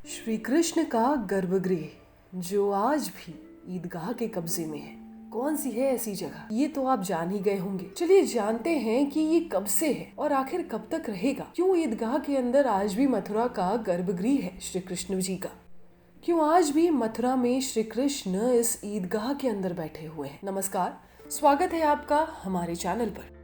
श्री कृष्ण का गर्भगृह जो आज भी ईदगाह के कब्जे में है, कौन सी है ऐसी जगह? ये तो आप जान ही गए होंगे। चलिए जानते हैं कि ये कब से है और आखिर कब तक रहेगा। क्यों ईदगाह के अंदर आज भी मथुरा का गर्भगृह है श्री कृष्ण जी का? क्यों आज भी मथुरा में श्री कृष्ण इस ईदगाह के अंदर बैठे हुए हैं? नमस्कार, स्वागत है आपका हमारे चैनल पर।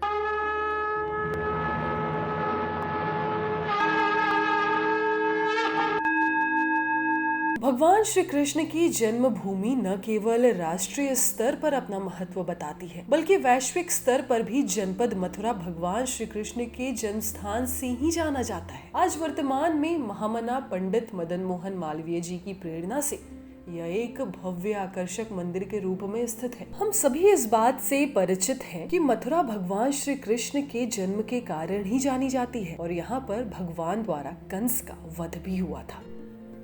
भगवान श्री कृष्ण की जन्मभूमि न केवल राष्ट्रीय स्तर पर अपना महत्व बताती है, बल्कि वैश्विक स्तर पर भी जनपद मथुरा भगवान श्री कृष्ण के जन्म स्थान से ही जाना जाता है। आज वर्तमान में महामना पंडित मदन मोहन मालवीय जी की प्रेरणा से यह एक भव्य आकर्षक मंदिर के रूप में स्थित है। हम सभी इस बात से परिचित हैं कि मथुरा भगवान श्री कृष्ण के जन्म के कारण ही जानी जाती है और यहाँ पर भगवान द्वारा कंस का वध भी हुआ था।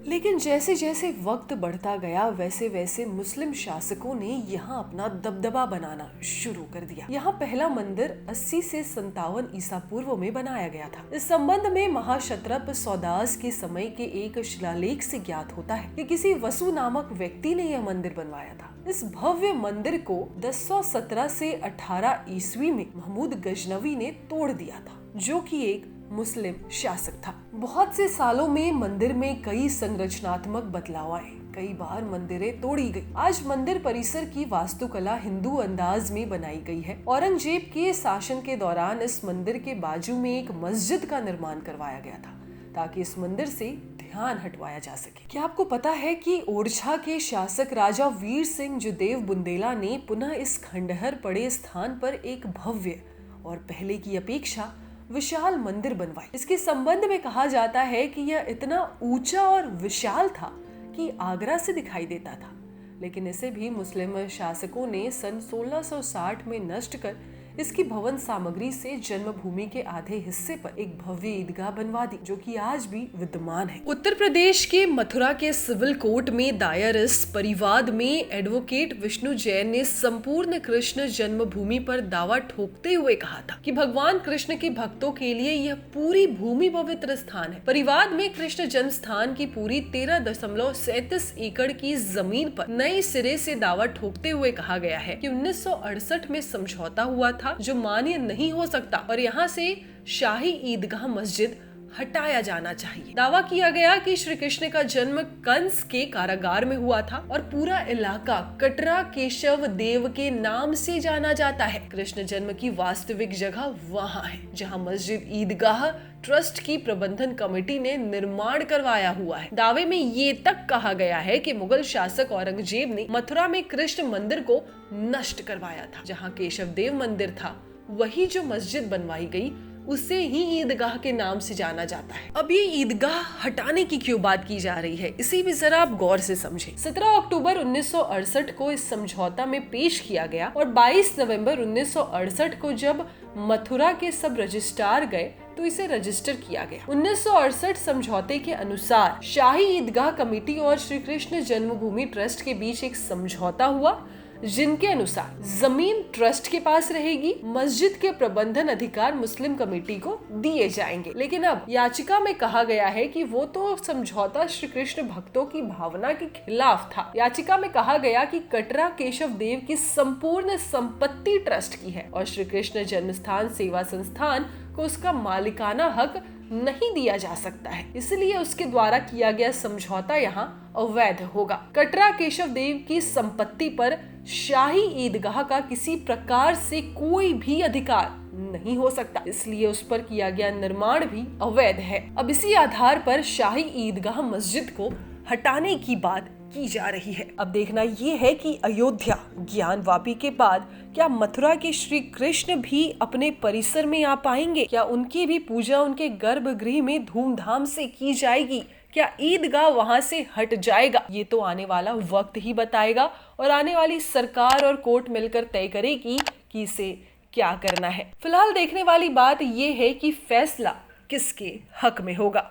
लेकिन जैसे जैसे वक्त बढ़ता गया वैसे वैसे मुस्लिम शासकों ने यहाँ अपना दबदबा बनाना शुरू कर दिया। यहाँ पहला मंदिर 80 से 57 ईसा पूर्व में बनाया गया था। इस संबंध में महाक्षत्रप सौदास के समय के एक शिलालेख से ज्ञात होता है कि किसी वसु नामक व्यक्ति ने यह मंदिर बनवाया था। इस भव्य मंदिर को 1017 से 18 ईस्वी में महमूद गजनवी ने तोड़ दिया था, जो कि एक मुस्लिम शासक था। बहुत से सालों में मंदिर में कई संरचनात्मक बदलाव आए, कई बार मंदिरें तोड़ी गई। आज मंदिर परिसर की वास्तुकला हिंदू अंदाज में बनाई गई है। औरंगजेब के शासन के दौरान इस मंदिर के बाजू में एक मस्जिद का निर्माण करवाया गया था ताकि इस मंदिर से ध्यान हटवाया जा सके। क्या आपको पता है कि ओरछा के शासक राजा वीर सिंह जुदेव बुंदेला ने पुनः इस खंडहर पड़े स्थान पर एक भव्य और पहले की अपेक्षा विशाल मंदिर बनवाए। इसके संबंध में कहा जाता है कि यह इतना ऊंचा और विशाल था कि आगरा से दिखाई देता था, लेकिन इसे भी मुस्लिम शासकों ने सन 1660 में नष्ट कर इसकी भवन सामग्री से जन्मभूमि के आधे हिस्से पर एक भव्य ईदगाह बनवा दी, जो कि आज भी विद्यमान है। उत्तर प्रदेश के मथुरा के सिविल कोर्ट में दायर इस परिवाद में एडवोकेट विष्णु जैन ने संपूर्ण कृष्ण जन्मभूमि पर दावा ठोकते हुए कहा था कि भगवान कृष्ण के भक्तों के लिए यह पूरी भूमि पवित्र स्थान है। परिवाद में कृष्ण जन्म स्थान की पूरी 13.37 एकड़ की जमीन पर नए सिरे से दावा ठोकते हुए कहा गया है कि 1968 में समझौता हुआ था जो मान्य नहीं हो सकता और यहाँ से शाही ईदगाह मस्जिद हटाया जाना चाहिए। दावा किया गया कि श्री कृष्ण का जन्म कंस के कारागार में हुआ था और पूरा इलाका कटरा केशव देव के नाम से जाना जाता है। कृष्ण जन्म की वास्तविक जगह वहाँ है जहाँ मस्जिद ईदगाह ट्रस्ट की प्रबंधन कमेटी ने निर्माण करवाया हुआ है। दावे में ये तक कहा गया है कि मुगल शासक औरंगजेब ने मथुरा में कृष्ण मंदिर को नष्ट करवाया था। जहाँ केशव देव मंदिर था, वही जो मस्जिद बनवाई गई उसे ही ईदगाह के नाम से जाना जाता है। अब ये ईदगाह हटाने की क्यों बात की जा रही है, इसी भी जरा आप गौर से समझें। 17 अक्टूबर 1968 को इस समझौता में पेश किया गया और 22 नवंबर 1968 को जब मथुरा के सब रजिस्ट्रार गए तो इसे रजिस्टर किया गया। 1968 समझौते के अनुसार शाही ईदगाह कमेटी और श्री कृष्ण जन्मभूमि ट्रस्ट के बीच एक समझौता हुआ, जिनके अनुसार जमीन ट्रस्ट के पास रहेगी, मस्जिद के प्रबंधन अधिकार मुस्लिम कमेटी को दिए जाएंगे। लेकिन अब याचिका में कहा गया है कि वो तो समझौता श्री कृष्ण भक्तों की भावना के खिलाफ था। याचिका में कहा गया कि कटरा केशव देव की संपूर्ण संपत्ति ट्रस्ट की है और श्री कृष्ण जन्मस्थान सेवा संस्थान को उसका मालिकाना हक नहीं दिया जा सकता है, इसलिए उसके द्वारा किया गया समझौता यहाँ अवैध होगा। कटरा केशव देव की संपत्ति पर शाही ईदगाह का किसी प्रकार से कोई भी अधिकार नहीं हो सकता, इसलिए उस पर किया गया निर्माण भी अवैध है। अब इसी आधार पर शाही ईदगाह मस्जिद को हटाने की बात की जा रही है। अब देखना ये है कि अयोध्या ज्ञानवापी के बाद क्या मथुरा के श्री कृष्ण भी अपने परिसर में आ पाएंगे? क्या उनकी भी पूजा उनके गर्भगृह में धूमधाम से की जाएगी? क्या ईदगाह वहां से हट जाएगा? ये तो आने वाला वक्त ही बताएगा और आने वाली सरकार और कोर्ट मिलकर तय करेगी कि इसे क्या करना है। फिलहाल देखने वाली बात ये है कि फैसला किसके हक में होगा।